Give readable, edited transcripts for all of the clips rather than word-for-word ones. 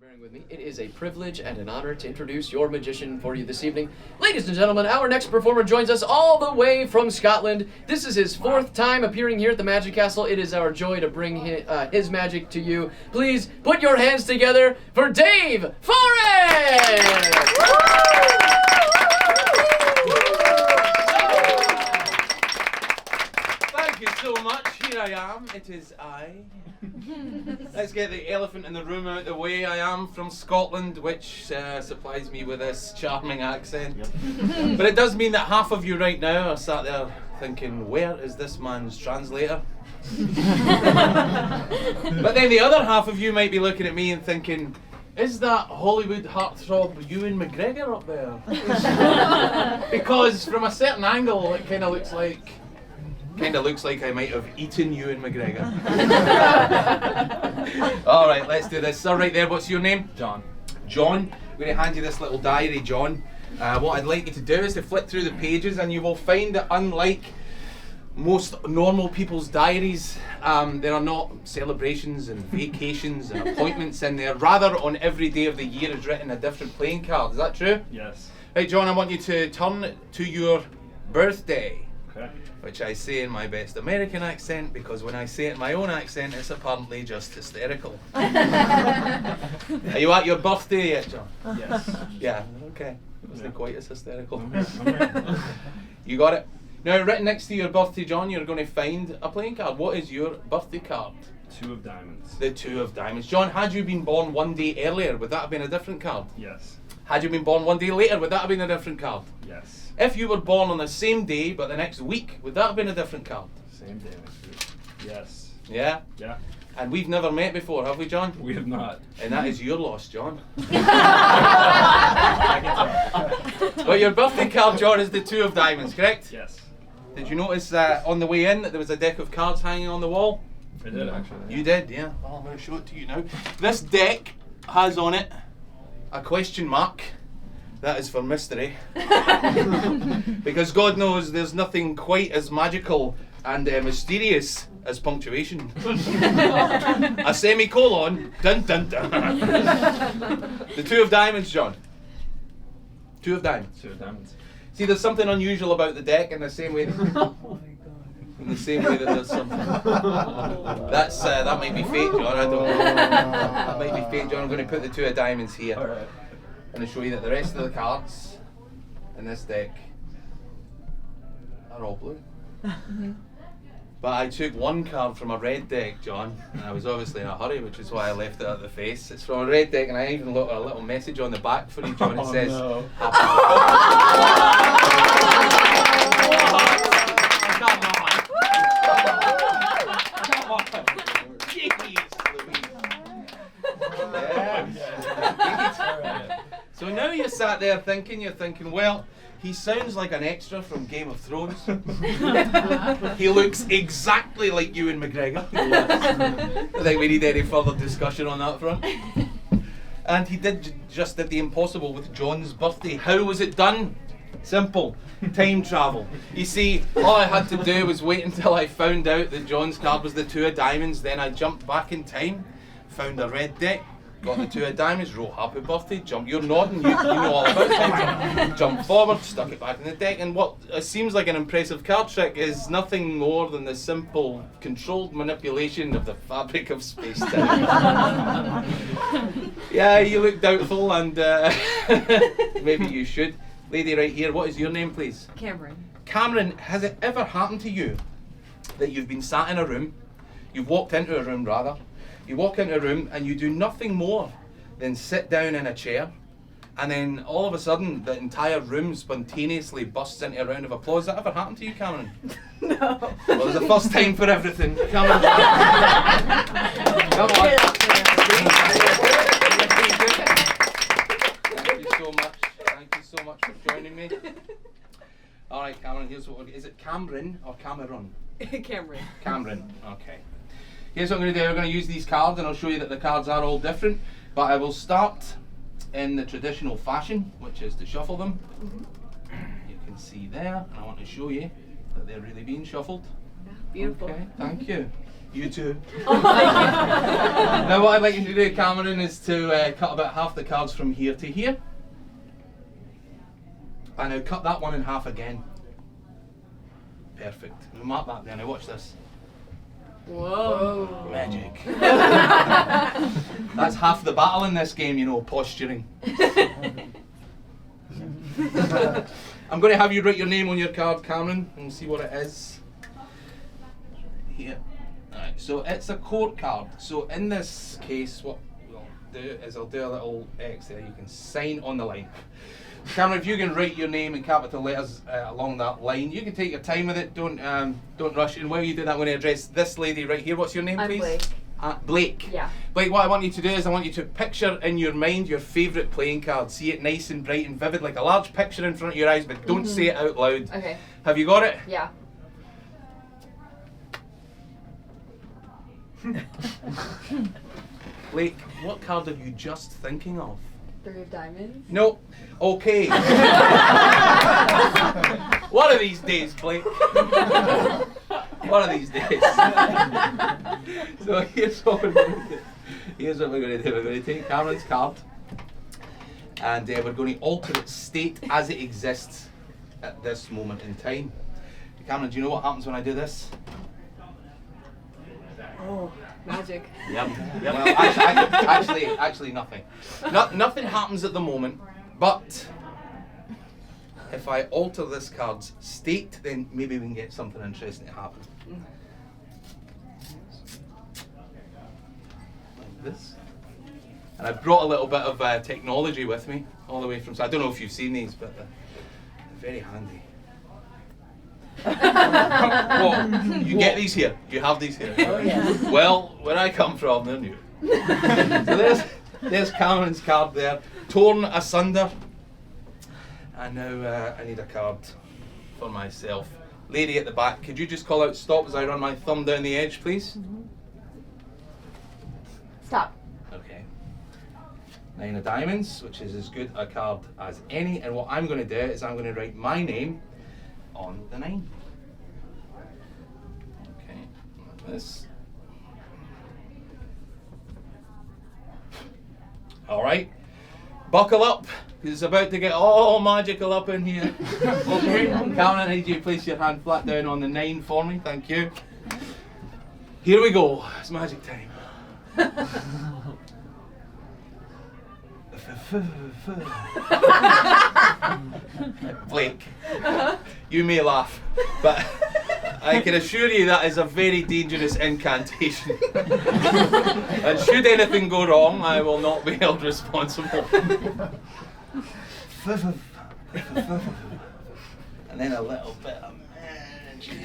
Bearing with me. It is a privilege and an honor to introduce your magician for you this evening. Ladies and gentlemen, our next performer joins us all the way from Scotland. This is his fourth time appearing here at the Magic Castle. It is our joy to bring his magic to you. Please put your hands together for Dave Forrest! Thank you so much. Here I am. It is I. Let's get the elephant in the room out of the way. I am from Scotland, which supplies me with this charming accent. Yep. But it does mean that half of you right now are sat there thinking, where is this man's translator? But then the other half of you might be looking at me and thinking, is that Hollywood heartthrob Ewan McGregor up there? Because from a certain angle it kind of looks like I might have eaten Ewan McGregor. Alright, let's do this. So right there, what's your name? John. John. I'm going to hand you this little diary, John. What I'd like you to do is to flip through the pages, and you will find that unlike most normal people's diaries, there are not celebrations and vacations and appointments in there. Rather, on every day of the year is written a different playing card. Is that true? Yes. Right, John, I want you to turn to your birthday. Okay. Which I say in my best American accent, because when I say it in my own accent, it's apparently just hysterical. Are you at your birthday yet, John? Yes. Yeah, okay. It wasn't quite as hysterical. I'm right. You got it? Now, written next to your birthday, John, you're going to find a playing card. What is your birthday card? Two of diamonds. The two of diamonds. John, had you been born one day earlier, would that have been a different card? Yes. Had you been born one day later, would that have been a different card? Yes. If you were born on the same day, but the next week, would that have been a different card? Same day next week. Yes. Yeah? Yeah. And we've never met before, have we, John? We have not. And that is your loss, John. But your birthday card, John, is the two of diamonds, correct? Yes. Did you notice on the way in that there was a deck of cards hanging on the wall? I did actually. You did, yeah. Well, I'm going to show it to you now. This deck has on it a question mark. That is for mystery. Because God knows there's nothing quite as magical and mysterious as punctuation. A semicolon. Dun dun dun. The two of diamonds, John. Two of diamonds. Two of diamonds. See, there's something unusual about the deck in the same way. In the same way that there's something. That might be fake, John. I don't know. That might be fake, John. I'm going to put the two of diamonds here. All right. I'm going to show you that the rest of the cards in this deck are all blue. But I took one card from a red deck, John, and I was obviously in a hurry, which is why I left it at the face. It's from a red deck, and I even got a little message on the back for you, John. It says, no. So now you're sat there you're thinking, well, he sounds like an extra from Game of Thrones. He looks exactly like Ewan McGregor. I think we need any further discussion on that front. And he just did the impossible with John's birthday. How was it done? Simple. Time travel. You see, all I had to do was wait until I found out that John's card was the two of diamonds, then I jumped back in time, found a red deck, got the two of diamonds, wrote happy birthday, you're nodding, you know all about it. Jump forward, stuck it back in the deck, and what seems like an impressive card trick is nothing more than the simple, controlled manipulation of the fabric of space-time. Yeah, you look doubtful, and maybe you should. Lady right here, what is your name, please? Cameron. Cameron, has it ever happened to you that you've been sat in a room, you've walked into a room rather, you walk into a room and you do nothing more than sit down in a chair, and then all of a sudden the entire room spontaneously bursts into a round of applause? Has that ever happened to you, Cameron? No. Well, there's a first time for everything. Come on. Come on. Thank you so much. Thank you so much for joining me. All right, Cameron, here's what is it Cameron or Cameron? Cameron. Cameron, okay. Here's what I'm going to do. We're going to use these cards, and I'll show you that the cards are all different, but I will start in the traditional fashion, which is to shuffle them. You can see there, and I want to show you that they're really being shuffled. Beautiful. Okay, thank you. You too. Now what I'd like you to do, Cameron, is to cut about half the cards from here to here. And now cut that one in half again. Perfect. Now mark that there. Now watch this. Whoa. Magic. That's half the battle in this game, you know, posturing. I'm going to have you write your name on your card, Cameron, and see what it is. Here. Alright, so it's a court card. So in this case, what we'll do is I'll do a little X there. You can sign on the line. Cameron, if you can write your name in capital letters along that line, you can take your time with it. Don't rush. And while you do that, I'm going to address this lady right here. What's your name, I'm please? Blake. Blake. Yeah. Blake, what I want you to do is I want you to picture in your mind your favourite playing card. See it nice and bright and vivid, like a large picture in front of your eyes, but don't say it out loud. Okay. Have you got it? Yeah. Blake, what card are you just thinking of? 3 of diamonds. No. Okay. One of these days, Blake. One of these days. So here's what we're going to do. Here's what we're going to do. We're going to take Cameron's card and we're going to alter its state as it exists at this moment in time. Cameron, do you know what happens when I do this? Oh, magic. Yep. Well, actually nothing. Nothing happens at the moment, but if I alter this card's state, then maybe we can get something interesting to happen. Like this. And I brought a little bit of technology with me, all the way from, so I don't know if you've seen these, but they're very handy. Well, you get these here. You have these here. Oh, yeah. Well, where I come from, they're new. So there's Cameron's card there, torn asunder. And now I need a card for myself. Lady at the back, could you just call out stop as I run my thumb down the edge, please? Stop. Okay. 9 of diamonds, which is as good a card as any. And what I'm going to do is I'm going to write my name on the 9. Okay, like this. Alright, buckle up, because it's about to get all magical up in here. Okay, Cameron, I need you to place your hand flat down on the 9 for me, thank you. Here we go, it's magic time. Blake, you may laugh, but I can assure you that is a very dangerous incantation. And should anything go wrong, I will not be held responsible. And then a little bit of magic.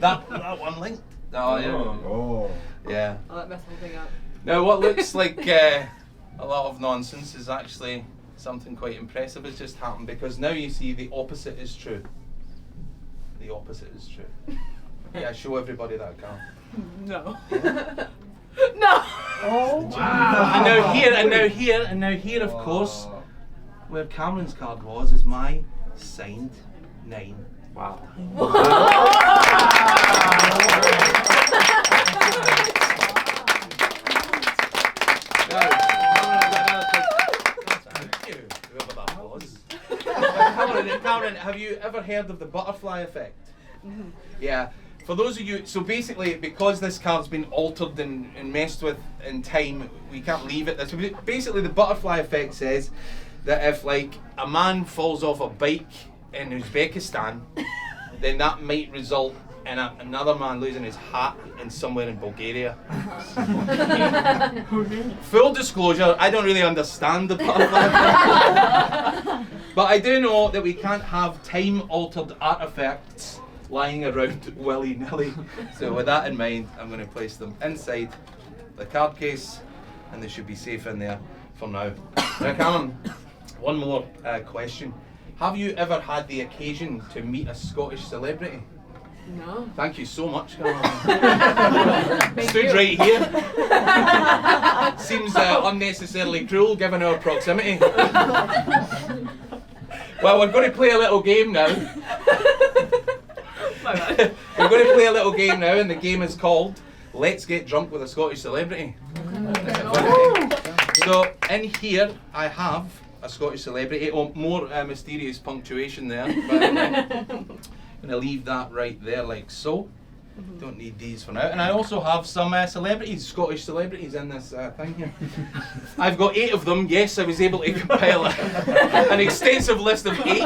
That one linked. Oh, yeah. Oh. Yeah. Oh, that messed the whole thing up. Now, what looks like a lot of nonsense is actually something quite impressive has just happened, because now you see the opposite is true. The opposite is true. Yeah, show everybody that card. No. No! Oh. Wow. And now here, of course, where Cameron's card was, is my signed 9. Wow. Thank you, whoever that was. Cameron, have you ever heard of the butterfly effect? Mm-hmm. Yeah. For those of you, so basically, because this card's been altered and messed with in time, we can't leave it this way. Basically, the butterfly effect says that if, like, a man falls off a bike in Uzbekistan, then that might result in another man losing his hat in somewhere in Bulgaria. Full disclosure, I don't really understand the butterfly effect. But I do know that we can't have time-altered artifacts lying around willy-nilly. So with that in mind, I'm going to place them inside the card case, and they should be safe in there for now. Now, Cameron, one more question. Have you ever had the occasion to meet a Scottish celebrity? No. Thank you so much, Cameron. Thank Stood you. right here. Seems unnecessarily cruel given our proximity. Well, we're going to play a little game now. My bad. We're going to play a little game now, and the game is called Let's Get Drunk with a Scottish Celebrity. So in here I have a Scottish celebrity. Oh, more mysterious punctuation there. By the way. I'm going to leave that right there like so. Don't need these for now. And I also have some celebrities, Scottish celebrities in this thing here. I've got 8 of them. Yes, I was able to compile an extensive list of 8.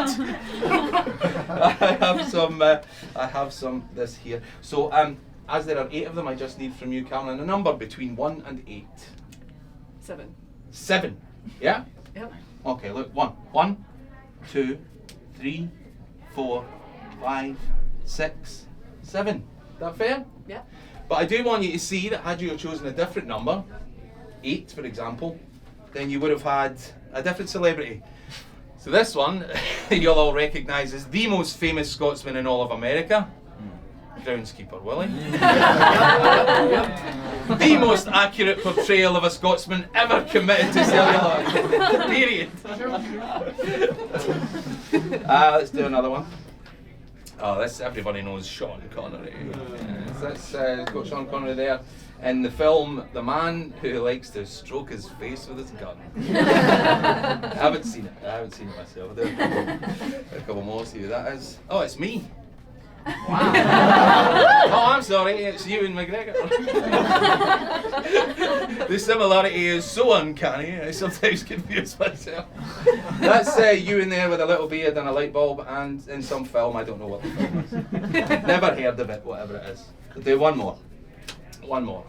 I have some this here. So as there are 8 of them, I just need from you, Cameron, a number between 1 and 8. 7. 7. Yeah? Yep. Okay, look. 1. 1, 2, 3, 4, 5, 6, 7. Is that fair? Yeah. But I do want you to see that had you chosen a different number, 8 for example, then you would have had a different celebrity. So this one, you'll all recognise as the most famous Scotsman in all of America, groundskeeper Willie. The most accurate portrayal of a Scotsman ever committed to celluloid. Period. Let's do another one. Oh, this everybody knows Sean Connery. Yes, that's got Sean Connery there in the film The Man Who Likes to Stroke His Face with His Gun. I haven't seen it myself. I'll do a couple more, see who that is. Oh, it's me. Wow. Oh, I'm sorry, it's Ewan McGregor. The similarity is so uncanny, I sometimes confuse myself. That's Ewan there with a little beard and a light bulb, and in some film, I don't know what the film is. Never heard of it, whatever it is. I'll do one more.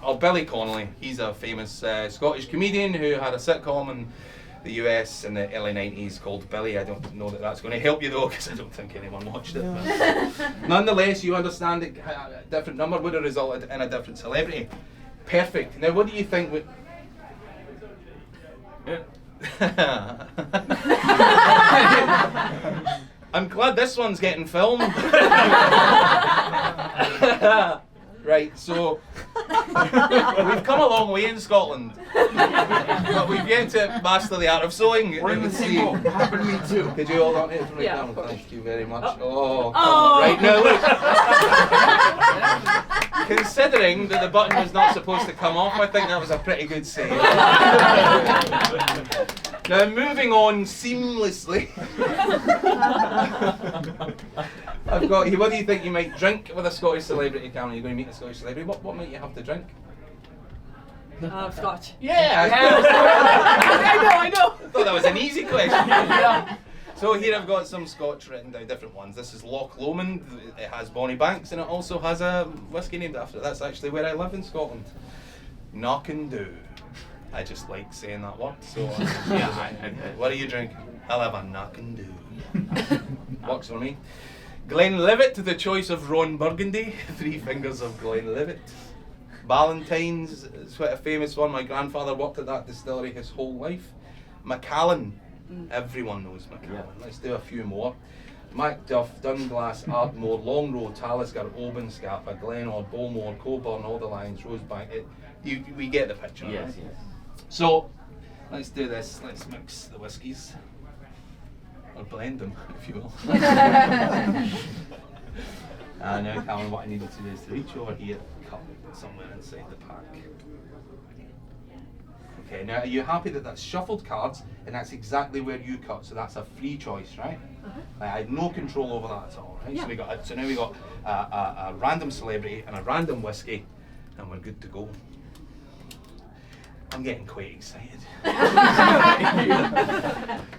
Oh, Billy Connolly. He's a famous Scottish comedian who had a sitcom in the US in the early 90s called Billy. I don't know that that's going to help you though, because I don't think anyone watched it. But nonetheless, you understand that a different number would have resulted in a different celebrity. Perfect. Now, what do you think would... I'm glad this one's getting filmed. Right, so we've come a long way in Scotland, but we've yet to master the art of sewing. We're in the same boat. Happened to me too. Could you hold on to it for me, Yeah, Cameron? of course. Thank you very much. Oh, Oh. right now look. Considering that the button was not supposed to come off, I think that was a pretty good save. Now moving on seamlessly. I've got you. What do you think you might drink with a Scottish celebrity, Cameron? You're going to meet a Scottish celebrity. What might you have to drink? Scotch. Yeah. I know. I thought that was an easy question. Yeah. So here I've got some Scotch written down, different ones. This is Loch Lomond. It has Bonnie Banks, and it also has a whiskey named after it. That's actually where I live in Scotland. Knock-and-do. I just like saying that word. So yeah. What are you drinking? I'll have a knock-and-do. Works for me. Glenlivet, the choice of Ron Burgundy. 3 fingers of Glenlivet. Ballantine's is quite a famous one. My grandfather worked at that distillery his whole life. Macallan. Everyone knows Macallan. Yeah. Let's do a few more. Macduff, Dunglass, Ardmore, Longrow, Talisker, Oban, Scapa, Glenor, Bowmore, Coburn, Alderlines, Rosebank. We get the picture. Yes, right? yes. So, let's do this. Let's mix the whiskies. Or blend them, if you will. Now, Cameron, what I needed to do is to reach over here, cut somewhere inside the pack. Okay, now are you happy that that's shuffled cards and that's exactly where you cut? So that's a free choice, right? I had no control over that at all, right? Yeah. So now we got a random celebrity and a random whiskey, and we're good to go. I'm getting quite excited.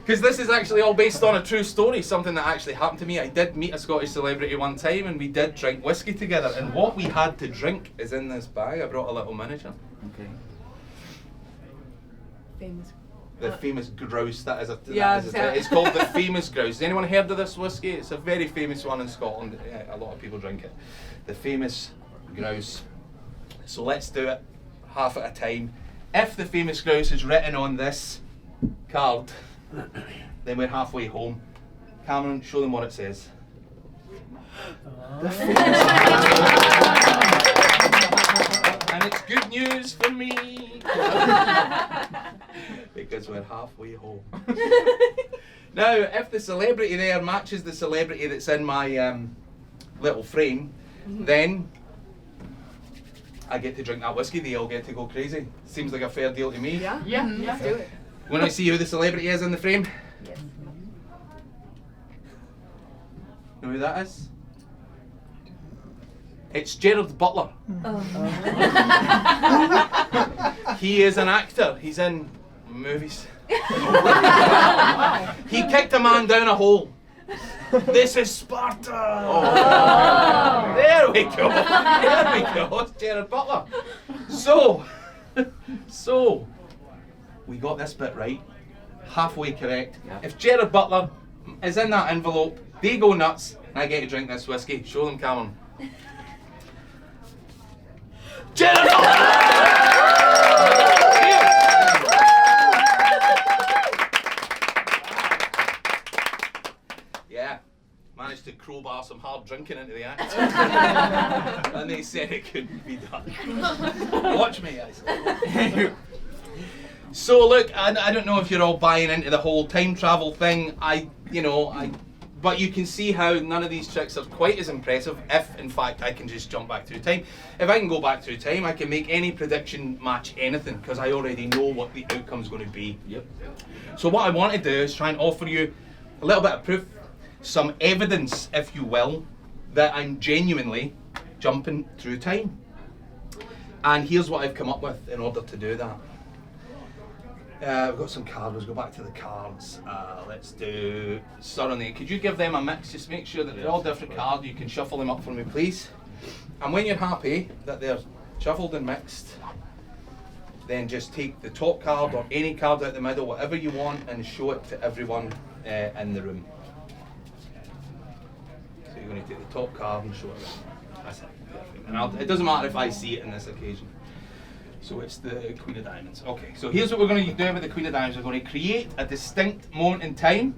Because this is actually all based on a true story, something that actually happened to me. I did meet a Scottish celebrity one time and we did drink whiskey together, and what we had to drink is in this bag. I brought a little miniature. Okay. Famous. The famous grouse, that is Yeah, it's called the famous grouse. Has anyone heard of this whiskey? It's a very famous one in Scotland. Yeah, a lot of people drink it. The famous grouse. So let's do it half at a time. If the famous grouse is written on this card, then we're halfway home. Cameron, show them what it says. The famous and it's good news for me because we're halfway home. Now, if the celebrity there matches the celebrity that's in my little frame, Then I get to drink that whiskey, they all get to go crazy. Seems like a fair deal to me. Yeah? Yeah. Let's do it. Want to see who the celebrity is in the frame? Yes. Know who that is? It's Gerard Butler. He is an actor. He's in movies. He kicked a man down a hole. This is Sparta. Oh. There we go. There we go. It's Gerard Butler. So we got this bit right. Halfway correct. Yeah. If Gerard Butler is in that envelope, they go nuts, and I get to drink this whiskey. Show them, Cameron. Gerard Yeah, managed to crowbar some hard drinking into the act. And they said it couldn't be done. Watch me, guys. So look, I don't know if you're all buying into the whole time travel thing. But you can see how none of these tricks are quite as impressive if, in fact, I can just jump back through time. If I can go back through time, I can make any prediction match anything because I already know what the outcome's going to be. Yep. So what I want to do is try and offer you a little bit of proof, some evidence, if you will, that I'm genuinely jumping through time. And here's what I've come up with in order to do that. We've got some cards. Let's go back to the cards. Let's do Surrey. Could you give them a mix? Just make sure that they're all different cards. You can shuffle them up for me, please. And when you're happy that they're shuffled and mixed, then just take the top card or any card out the middle, whatever you want, and show it to everyone in the room. So you're going to take the top card and show it. That's it. Perfect. And it doesn't matter if I see it in this occasion. So it's the Queen of Diamonds. Okay, so here's what we're going to do with the Queen of Diamonds. We're going to create a distinct moment in time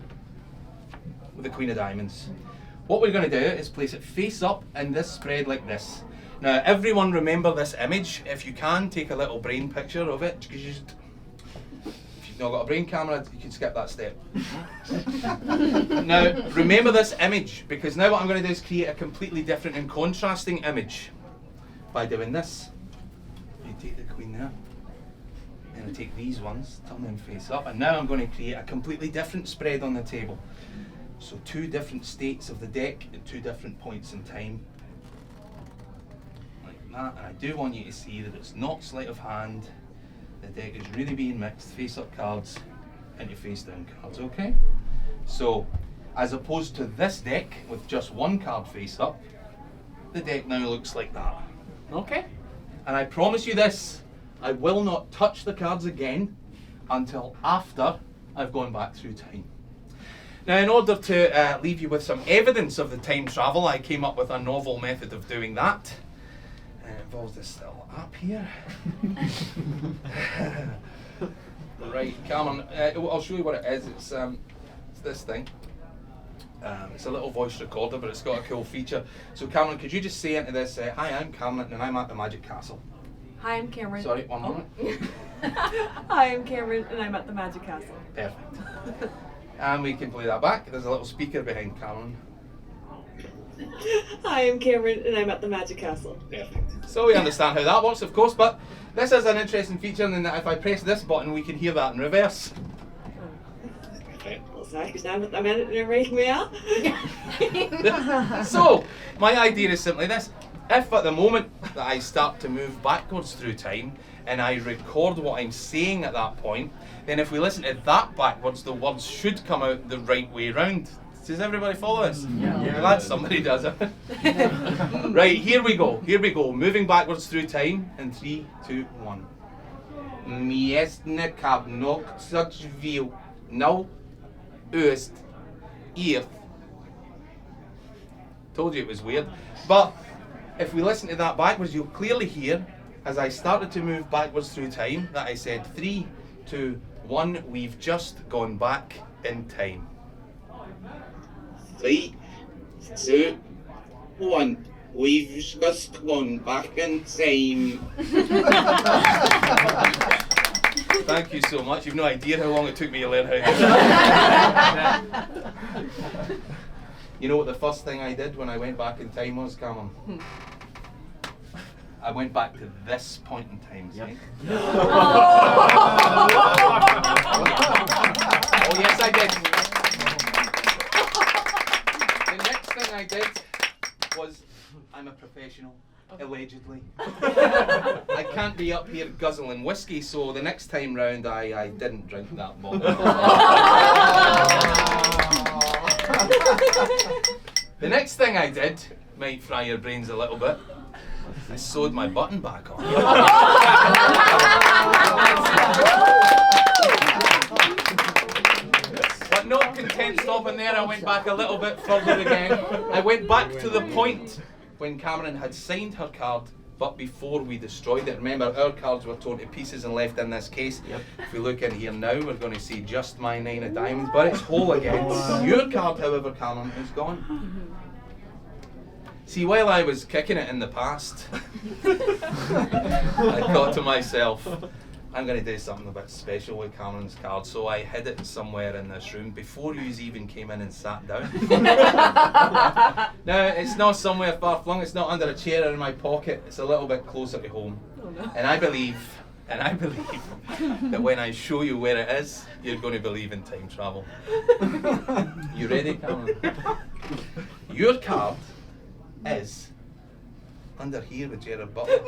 with the Queen of Diamonds. What we're going to do is place it face up in this spread like this. Now, everyone remember this image. If you can, take a little brain picture of it. If you've not got a brain camera, you can skip that step. Now, remember this image, because now what I'm going to do is create a completely different and contrasting image by doing this. You take the Queen there, and I take these ones, turn them face up, and now I'm going to create a completely different spread on the table. So two different states of the deck at two different points in time. Like that, and I do want you to see that it's not sleight of hand. The deck is really being mixed, face up cards into face down cards, okay? So, as opposed to this deck with just one card face up, the deck now looks like that, okay? And I promise you this, I will not touch the cards again until after I've gone back through time. Now, in order to leave you with some evidence of the time travel, I came up with a novel method of doing that. And it involves this little app here. Right, Cameron, I'll show you what it is. It's this thing. It's a little voice recorder, but it's got a cool feature. So Cameron, could you just say into this, hi, I'm Cameron and I'm at the Magic Castle. Hi, I'm Cameron. Sorry, one moment. Hi, I'm Cameron, and I'm at the Magic Castle. Perfect. And we can play that back. There's a little speaker behind Cameron. Hi, I'm Cameron, and I'm at the Magic Castle. Perfect. So we understand how that works, of course, but this is an interesting feature in that if I press this button, we can hear that in reverse. Well, sorry, I'm at the right now. So, my idea is simply this. If at the moment that I start to move backwards through time and I record what I'm saying at that point, then if we listen to that backwards, the words should come out the right way round. Does everybody follow this? Yeah. Glad somebody does it. Right, here we go. Here we go. Moving backwards through time in 3, 2, 1. Miestne kab nog such view. No. Oost. Earth. Told you it was weird. But if we listen to that backwards, you'll clearly hear, as I started to move backwards through time, that I said 3, 2, 1, we've just gone back in time. 3, 2, 1, we've just gone back in time. Thank you so much. You've no idea how long it took me to learn how to do that. You know what the first thing I did when I went back in time was, Cameron? I went back to this point in time, see? Oh yes, I did. The next thing I did was, I'm a professional, allegedly. I can't be up here guzzling whiskey, so the next time round I didn't drink that bottle. The next thing I did, might fry your brains a little bit, I sewed my button back on. But not content stopping there, I went back a little bit further again. I went back to the point when Cameron had signed her card, but before we destroyed it. Remember, our cards were torn to pieces and left in this case. Yep. If we look in here now, we're going to see just my 9 of diamonds, but it's whole again. Your card, however, Cameron, is gone. See, while I was kicking it in the past, I thought to myself, I'm going to do something a bit special with Cameron's card, so I hid it somewhere in this room before you even came in and sat down. Now, it's not somewhere far flung, it's not under a chair or in my pocket, it's a little bit closer to home. Oh, no. And I believe that when I show you where it is, you're going to believe in time travel. You ready, Cameron? Your card is under here with Gerard Butler.